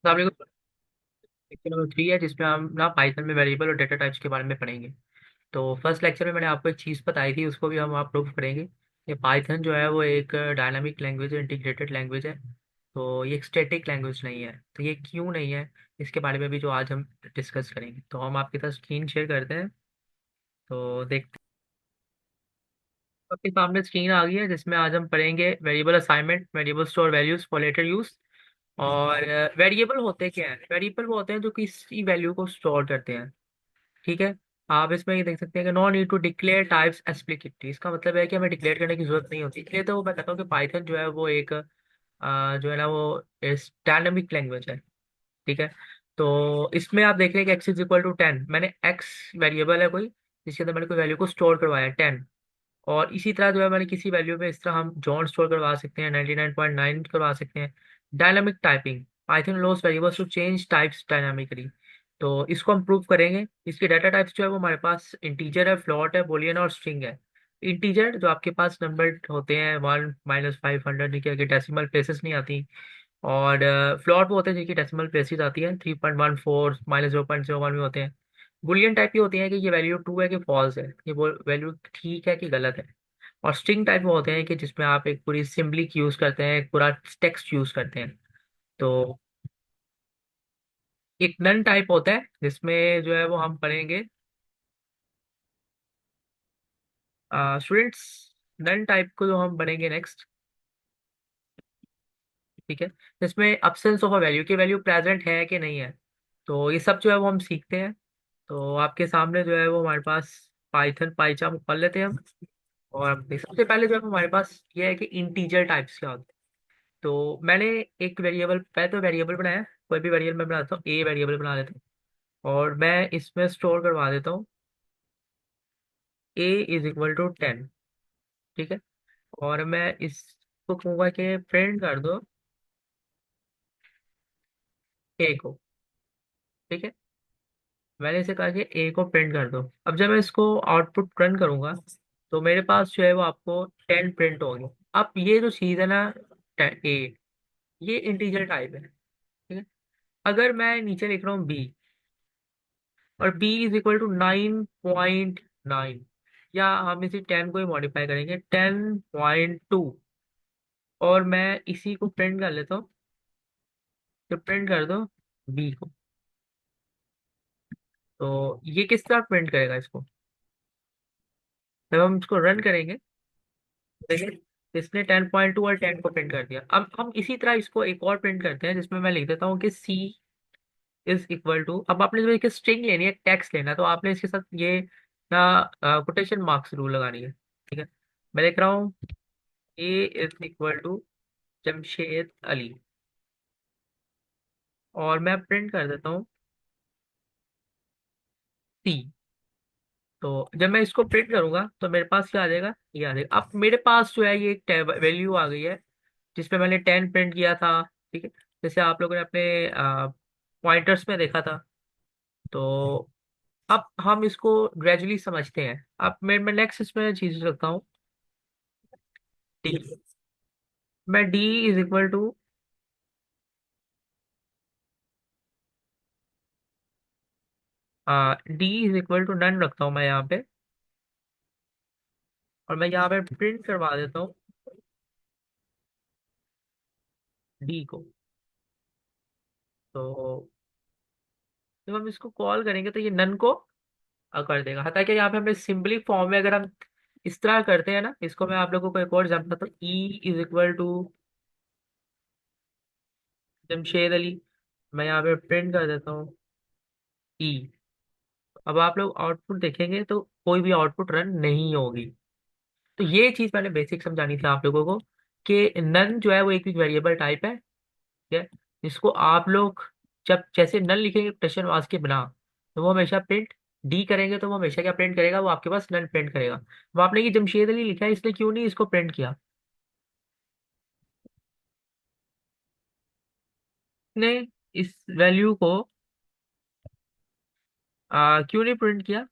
Lecture number 3 है जिसमें हम ना पाइथन में वेरिएबल और डेटा टाइप्स के बारे में पढ़ेंगे। तो फर्स्ट लेक्चर में मैंने आपको एक चीज़ बताई थी, उसको भी हम आप लोग पढ़ेंगे। ये पाइथन जो है वो एक डायनामिक लैंग्वेज है, इंटीग्रेटेड लैंग्वेज है। तो ये एक स्टैटिक लैंग्वेज नहीं है। तो ये क्यों नहीं है, इसके बारे में भी जो आज हम डिस्कस करेंगे। तो हम आपके साथ स्क्रीन शेयर करते हैं। तो देखते हैं, आपके सामने स्क्रीन आ गई है जिसमें आज हम पढ़ेंगे variable assignment, variable store values for later use. और वेरिएबल होते क्या है? वेरिएबल वो होते हैं जो किसी वैल्यू को स्टोर करते हैं। ठीक है। आप इसमें ये देख सकते हैं कि no need to declare types explicitly. इसका मतलब है कि हमें डिक्लेयर करने की जरूरत नहीं होती। इसलिए तो मैं कहता हूँ कि पाइथन जो है वो एक जो है ना वो डायनामिक लैंग्वेज है। ठीक है। तो इसमें आप देख रहे हैं कि एक्स इज इक्वल टू 10। मैंने एक्स वेरिएबल है कोई, जिसके अंदर मैंने कोई वैल्यू को स्टोर करवाया है 10। और इसी तरह जो है मैंने किसी वैल्यू में इस तरह हम जॉन स्टोर करवा सकते हैं, 99.9 करवा सकते हैं। Dynamic typing, Python allows variables to change types dynamically. तो इसको हम प्रूव करेंगे। इसके डाटा टाइप्स जो है वो हमारे पास इंटीजर है, फ्लोट है, बूलियन और स्ट्रिंग है। इंटीजर जो आपके पास नंबर होते हैं 1 - 500, जिनकी आगे डेसिमल प्लेसेस नहीं आती। और फ्लॉट वो होते हैं जिनकी डेसिमल प्लेसेस आती है, 3.14 -0.01 भी होते हैं। बुलियन टाइप की होती है कि ये वैल्यू ट्रू है कि फॉल्स है, ये वो वैल्यू ठीक है कि गलत है। और स्ट्रिंग टाइप वो होते हैं कि जिसमें आप एक पूरी सिंबलिक यूज करते हैं, एक पूरा टेक्स्ट यूज करते हैं। तो एक नन टाइप होता है जिसमें जो है वो हम पढ़ेंगे स्टूडेंट्स। नन टाइप को जो हम पढ़ेंगे नेक्स्ट। ठीक है। जिसमें अब्सेंस ऑफ अ वैल्यू, की वैल्यू प्रेजेंट है कि नहीं है। तो ये सब जो है वो हम सीखते हैं। तो आपके सामने जो है वो हमारे पास पाइथन पाइचाम पढ़ लेते हैं हम। और सबसे पहले जो है हमारे पास ये है कि इंटीजर टाइप्स क्या होते हैं। तो मैंने एक वेरिएबल, पहले तो वेरिएबल बनाया। कोई भी वेरिएबल मैं बनाता हूँ, ए वेरिएबल बना लेता हूँ। और मैं इसमें स्टोर करवा देता हूँ ए इज इक्वल टू 10। ठीक है। और मैं इसको कहूँगा कि प्रिंट कर दो ए को। ठीक है। मैंने इसे कहा कि ए को प्रिंट कर दो। अब जब मैं इसको आउटपुट रन करूंगा तो मेरे पास जो है वो आपको 10 प्रिंट होगी। अब ये जो चीज़ है ना, ए, ये इंटीजर टाइप है। ठीक है। अगर मैं नीचे लिख रहा हूँ बी, और बी इज इक्वल टू 9.9, या हम इसी 10 को ही मॉडिफाई करेंगे 10.2, और मैं इसी को प्रिंट कर लेता हूँ। तो प्रिंट कर दो बी को। तो ये किस तरह प्रिंट करेगा इसको? जब हम इसको रन करेंगे, देखिए इसने 10.2 और 10 को प्रिंट कर दिया। अब हम इसी तरह इसको एक और प्रिंट करते हैं जिसमें मैं लिख देता हूँ कि सी इज इक्वल टू। अब आपने जो एक स्ट्रिंग लेनी है, टेक्स्ट लेना है, तो आपने इसके साथ ये ना कोटेशन मार्क्स रूल लगानी है। ठीक है। मैं लिख रहा हूँ A is equal to Jamshed Ali, और मैं प्रिंट कर देता हूँ सी। तो जब मैं इसको प्रिंट करूंगा तो मेरे पास क्या आ जाएगा, ये आ जाएगा। अब मेरे पास जो है ये एक वैल्यू आ गई है जिसपे मैंने 10 प्रिंट किया था। ठीक है। जैसे आप लोगों ने अपने पॉइंटर्स में देखा था। तो अब हम इसको ग्रेजुअली समझते हैं। अब मैं नेक्स्ट इसमें चीज रखता हूँ डी। मैं D is equal to D is equal to none रखता हूँ मैं यहाँ पे। और मैं यहाँ पे प्रिंट करवा देता हूँ डी को। तो जब हम इसको कॉल करेंगे तो ये नन को कर देगा। हालांकि यहाँ पे हमने सिंपली फॉर्म में अगर हम इस तरह करते हैं ना, इसको मैं आप लोगों को एक और एग्जाम्पल बताता हूँ। E is equal to Jamshed Ali. मैं यहाँ पे प्रिंट कर देता हूँ ई। अब आप लोग आउटपुट देखेंगे तो कोई भी आउटपुट रन नहीं होगी। तो ये चीज मैंने बेसिक समझानी थी आप लोगों को कि नन जो है वो एक वेरिएबल टाइप है। ठीक है। जिसको आप लोग जब जैसे नन लिखेंगे क्वेश्चन वास के बिना, तो वो हमेशा प्रिंट डी करेंगे। तो वो हमेशा क्या प्रिंट करेगा, वो आपके पास नन प्रिंट करेगा। वो आपने ये जमशेद अली लिखा है, इसने क्यों नहीं इसको प्रिंट किया? ने इस वैल्यू को क्यों नहीं प्रिंट किया?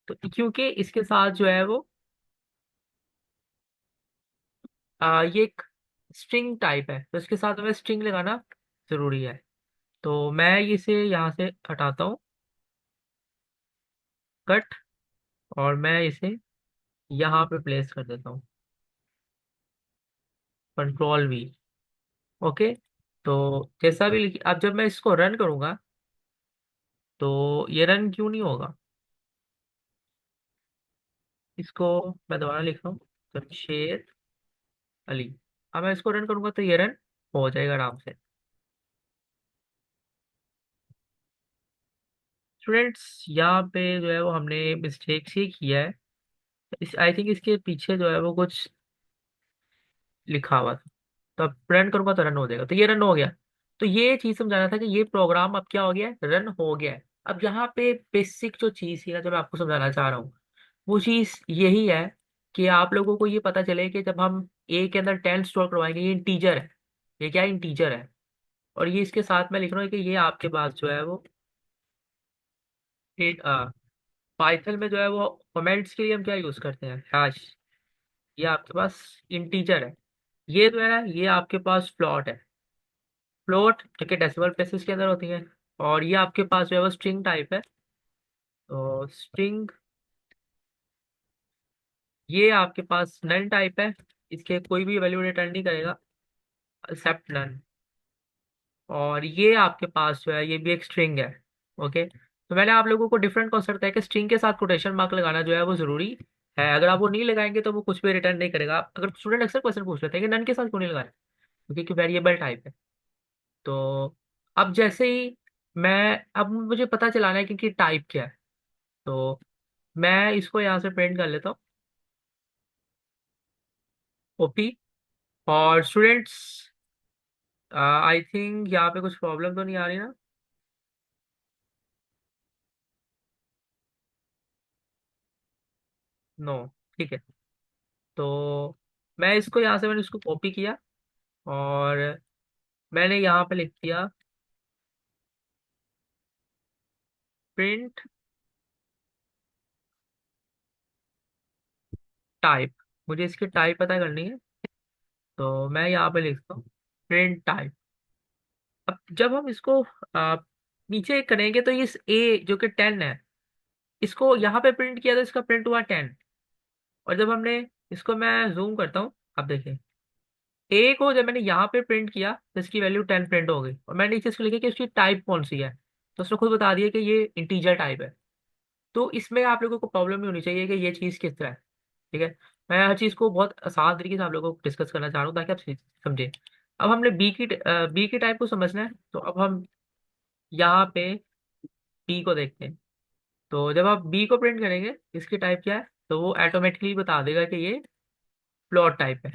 तो क्योंकि इसके साथ जो है वो ये एक स्ट्रिंग टाइप है, तो इसके साथ हमें स्ट्रिंग लगाना जरूरी है। तो मैं इसे यहाँ से हटाता हूँ, कट, और मैं इसे यहाँ पे प्लेस कर देता हूँ, कंट्रोल V। ओके। तो जैसा भी अब जब मैं इसको रन करूंगा तो ये रन क्यों नहीं होगा, इसको मैं दोबारा लिख रहा हूँ, जमशेद अली। अब मैं इसको रन करूंगा तो ये रन हो जाएगा आराम से। स्टूडेंट्स, यहाँ पे जो है वो हमने मिस्टेक से किया है। इस आई थिंक इसके पीछे जो है वो कुछ लिखा हुआ था। तो अब रन करूंगा तो रन हो जाएगा, तो ये रन हो गया। तो ये चीज समझाना था कि ये प्रोग्राम अब क्या हो गया है, रन हो गया है। अब यहाँ पे बेसिक जो चीज है ना, जो मैं आपको समझाना चाह रहा हूँ, वो चीज यही है कि आप लोगों को ये पता चले कि जब हम ए के अंदर 10 स्टोर करवाएंगे, ये इंटीजर है, ये क्या इंटीजर है। और ये इसके साथ मैं लिख रहा हूँ कि ये आपके पास जो है वो एक पाइथन में जो है वो कमेंट्स के लिए हम क्या यूज करते हैं, हैश। ये आपके पास इंटीजर है, ये जो है ना ये आपके पास फ्लॉट है। फ्लोट जो कि डेसिमल प्लेसेस के अंदर होती है। और ये आपके पास जो है वो स्ट्रिंग टाइप है। तो स्ट्रिंग, ये आपके पास नन टाइप है, इसके कोई भी वैल्यू रिटर्न नहीं करेगा एक्सेप्ट नन। और ये आपके पास जो है ये भी एक स्ट्रिंग है। ओके। तो मैंने आप लोगों को डिफरेंट कॉन्सेप्ट बताया कि स्ट्रिंग के साथ कोटेशन मार्क लगाना जो है वो जरूरी है। अगर आप वो नहीं लगाएंगे तो वो कुछ भी रिटर्न नहीं करेगा। अगर स्टूडेंट अक्सर क्वेश्चन पूछ लेते हैं कि नन के साथ क्यों नहीं लगाया, क्योंकि वेरिएबल टाइप है। तो अब जैसे ही मैं, अब मुझे पता चलाना है कि टाइप क्या है। तो मैं इसको यहाँ से प्रिंट कर लेता हूँ, ओपी। और स्टूडेंट्स, आई थिंक यहाँ पे कुछ प्रॉब्लम तो नहीं आ रही ना। नो, ठीक है। तो मैं इसको यहाँ से, मैंने इसको कॉपी किया और मैंने यहाँ पे लिख दिया प्रिंट टाइप। मुझे इसकी टाइप पता करनी है, तो मैं यहाँ पे लिखता हूँ प्रिंट टाइप। अब जब हम इसको आ, नीचे करेंगे तो इस ए जो कि 10 है, इसको यहाँ पे प्रिंट किया तो इसका प्रिंट हुआ 10। और जब हमने इसको, मैं जूम करता हूँ, अब देखिए ए को जब मैंने यहाँ पे प्रिंट किया तो इसकी वैल्यू 10 प्रिंट हो गई। और मैंने नीचे इसको लिखा कि इसकी टाइप कौन सी है, तो उसने खुद बता दिया कि ये इंटीजर टाइप है। तो इसमें आप लोगों को प्रॉब्लम नहीं होनी चाहिए कि ये चीज़ किस तरह है। ठीक है। मैं हर चीज़ को बहुत आसान तरीके से आप लोगों को डिस्कस करना चाह रहा हूँ ताकि आप समझें। अब हमने बी की टाइप को समझना है, तो अब हम यहाँ पे बी को देखते हैं। तो जब आप बी को प्रिंट करेंगे इसकी टाइप क्या है, तो वो ऑटोमेटिकली बता देगा कि ये फ्लोट टाइप है।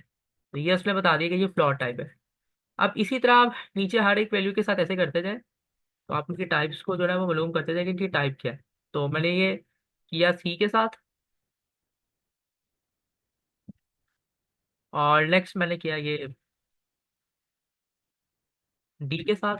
तो ये उसने बता दिया कि ये फ्लोट टाइप है। अब इसी तरह आप नीचे हर एक वैल्यू के साथ ऐसे करते जाए, तो आप इनकी टाइप्स को जो है वो मालूम करते जाए कि इनकी टाइप क्या है। तो मैंने ये किया सी के साथ, और नेक्स्ट मैंने किया ये डी के साथ,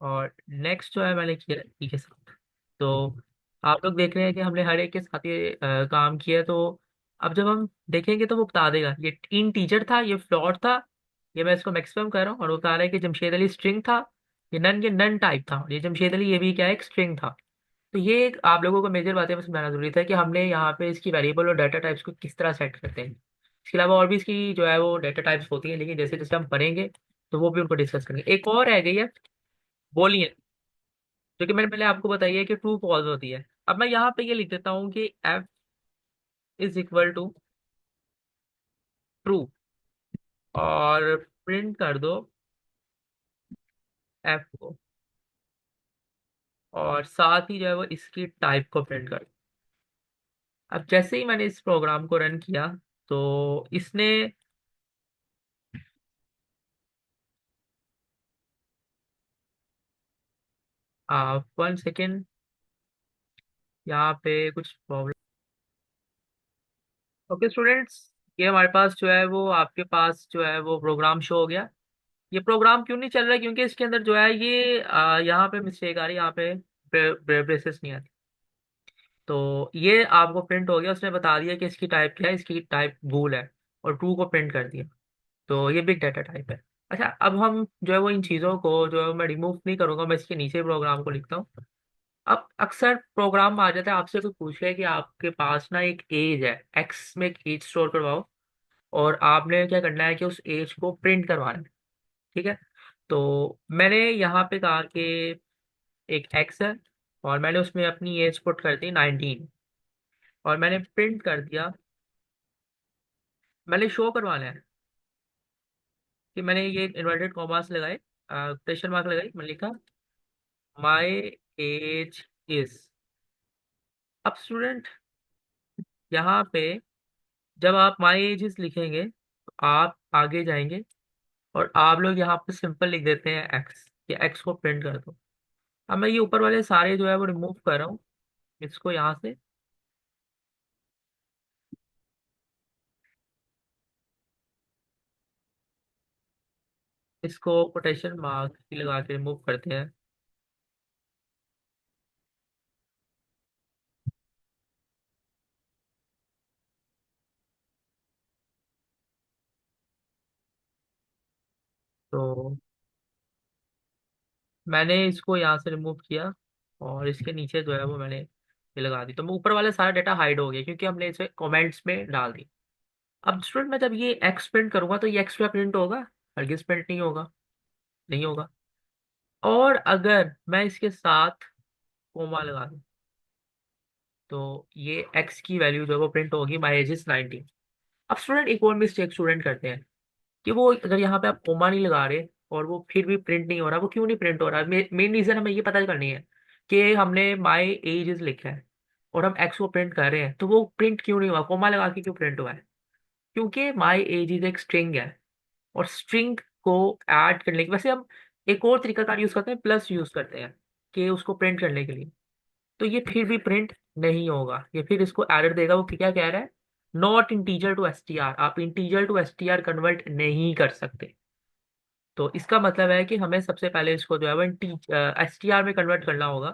और नेक्स्ट जो है मैंने किया ई के साथ। तो आप लोग देख रहे हैं कि हमने हर एक के साथ ये काम किया। तो अब जब हम देखेंगे तो वो बता देगा ये इन टीजर था, ये फ्लॉट था, ये मैं इसको मैक्सिमम कर रहा हूँ, और वो बता रहा है कि जमशेद अली स्ट्रिंग था, ये नन टाइप था, और ये जमशेद अली ये भी क्या है, एक स्ट्रिंग था। तो ये एक आप लोगों को मेजर बातें में समझाना जरूरी था कि हमने यहाँ पे इसकी वेरिएबल और डाटा टाइप्स को किस तरह सेट करते हैं। इसके अलावा और भी इसकी जो है वो डाटा टाइप्स होती हैं, लेकिन जैसे जैसे हम पढ़ेंगे तो वो भी उनको डिस्कस करेंगे। एक और रह गई है बोलियन, जो कि मैंने पहले आपको बताई है कि ट्रू फॉल्स होती है। अब मैं यहाँ पे ये लिख देता हूँ कि F is equal to true, और प्रिंट कर दो एफ को, और साथ ही जो है वो इसकी टाइप को प्रिंट कर दो। अब जैसे ही मैंने इस प्रोग्राम को रन किया तो इसने 1 सेकेंड, यहाँ पे कुछ प्रॉब्लम। ओके स्टूडेंट्स, ये हमारे पास जो है वो आपके पास जो है वो प्रोग्राम शो हो गया। ये प्रोग्राम क्यों नहीं चल रहा है, क्योंकि इसके अंदर जो है ये यहाँ पे मिस्टेक आ रही है, यहाँ पे ब्रेसेस नहीं आती। तो ये आपको प्रिंट हो गया, उसने बता दिया कि इसकी टाइप क्या है, इसकी टाइप बूल है, और ट्रू को प्रिंट कर दिया। तो ये बिग डाटा टाइप है। अच्छा, अब हम जो है वो इन चीज़ों को जो है मैं रिमूव नहीं करूंगा, मैं इसके नीचे प्रोग्राम को लिखता हूँ। अब अक्सर प्रोग्राम में आ जाता है, आपसे कोई पूछ रहा है कि आपके पास ना एक एज है, एक्स में एक एज स्टोर करवाओ, और आपने क्या करना है कि उस एज को प्रिंट करवाना है। ठीक है। तो मैंने यहाँ पे कहा कि एक एक्स है, और मैंने उसमें अपनी एज पुट कर दी 19, और मैंने प्रिंट कर दिया। मैंने शो करवाना है कि मैंने ये इन्वर्टेड कॉमास लगाए, क्वेश्चन मार्क लगाई, मैंने लिखा माई एज इज। अब स्टूडेंट, यहाँ पे जब आप माई एज इज लिखेंगे तो आप आगे जाएंगे, और आप लोग यहाँ पे सिंपल लिख देते हैं एक्स, कि एक्स को प्रिंट कर दो। अब मैं ये ऊपर वाले सारे जो है वो रिमूव कर रहा हूँ, इसको यहाँ से, इसको कोटेशन मार्क लगा के रिमूव करते हैं। तो मैंने इसको यहाँ से रिमूव किया, और इसके नीचे जो है वो मैंने ये लगा दी, तो मैं ऊपर वाला सारा डाटा हाइड हो गया क्योंकि हमने इसे कमेंट्स में डाल दी। अब स्टूडेंट, मैं जब ये एक्स प्रिंट करूंगा तो ये एक्स पे प्रिंट होगा, हरगिज प्रिंट नहीं होगा, नहीं होगा। और अगर मैं इसके साथ कोमा लगा दूं, तो ये एक्स की वैल्यू जो है वो प्रिंट होगी, माई एज इज 19। अब स्टूडेंट एक और मिस्टेक स्टूडेंट करते हैं कि वो अगर यहाँ पे आप कोमा नहीं लगा रहे और वो फिर भी प्रिंट नहीं हो रहा, वो क्यों नहीं प्रिंट हो रहा है? मेन रीजन हमें ये पता करनी है कि हमने माई एज इज लिखा है और हम एक्स को प्रिंट कर रहे हैं, तो वो प्रिंट क्यों नहीं हुआ, कोमा लगा के क्यों प्रिंट हुआ है? क्योंकि माई एज इज एक स्ट्रिंग है, और स्ट्रिंग को ऐड करने के, वैसे हम एक और तरीका का यूज करते हैं, प्लस यूज करते हैं कि उसको प्रिंट करने के लिए। तो ये फिर भी प्रिंट नहीं होगा, ये फिर इसको एरर देगा। वो क्या कह रहा है? नॉट इंटीजर टू एसटीआर, आप इंटीजर टू एसटीआर कन्वर्ट नहीं कर सकते। तो इसका मतलब है कि हमें सबसे पहले इसको जो है वो एसटीआर में कन्वर्ट करना होगा।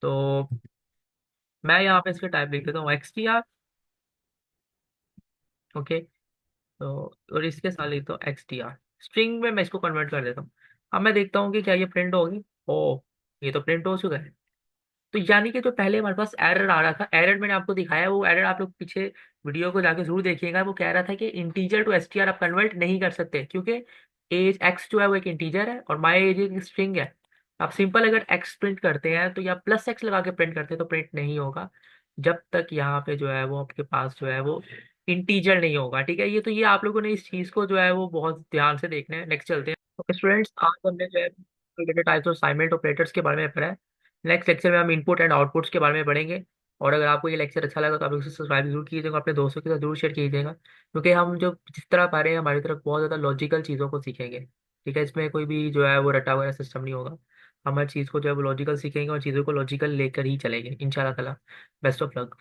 तो मैं यहाँ पे इसके टाइप लिख देता हूँ एक्सटीआर। ओके। तो और इसके साथ लिखता हूँ एक्सटीआर, स्ट्रिंग में मैं इसको कन्वर्ट कर देता हूँ। अब मैं देखता हूँ कि क्या ये प्रिंट होगी। ओ, ये तो प्रिंट हो चुका है। तो यानी कि जो पहले हमारे पास एरर आ रहा था, एरर मैंने आपको दिखाया, वो एरर आप लोग पीछे वीडियो को जाके जरूर देखिएगा। वो कह रहा था कि इंटीजर टू एसटीआर आप कन्वर्ट नहीं कर सकते, क्योंकि एज एक्स जो है वो एक इंटीजर है और माई एज एक स्ट्रिंग है। आप सिंपल अगर एक्स प्रिंट करते हैं तो, या प्लस एक्स लगा के प्रिंट करते हैं, तो प्रिंट नहीं होगा जब तक यहाँ पे जो है वो आपके पास जो है वो इंटीजर नहीं होगा। ठीक है, ये तो ये आप लोगों ने इस चीज़ को जो है वो बहुत ध्यान से देखना है। नेक्स्ट चलते हैं। ओके स्टूडेंट्स, आज हमने जो है डेटा टाइप्स और असाइनमेंट ऑपरेटर्स के बारे में पढ़ा है। नेक्स्ट लेक्चर में हम इनपुट एंड आउटपुट्स के बारे में पढ़ेंगे। और अगर आपको ये लेक्चर अच्छा लगा तो आप इसे सब्सक्राइब जरूर कीजिएगा, अपने दोस्तों के साथ जरूर शेयर कीजिएगा, क्योंकि हम जो जिस तरह पढ़ रहे हैं हमारी तरफ बहुत ज़्यादा लॉजिकल चीज़ों को सीखेंगे। ठीक है, इसमें कोई भी जो है वो रटा हुआ सिस्टम नहीं होगा। हम हर चीज़ को जो है वो लॉजिकल सीखेंगे और चीज़ों को लॉजिकल लेकर ही चलेंगे इंशाल्लाह ताला। Best of luck.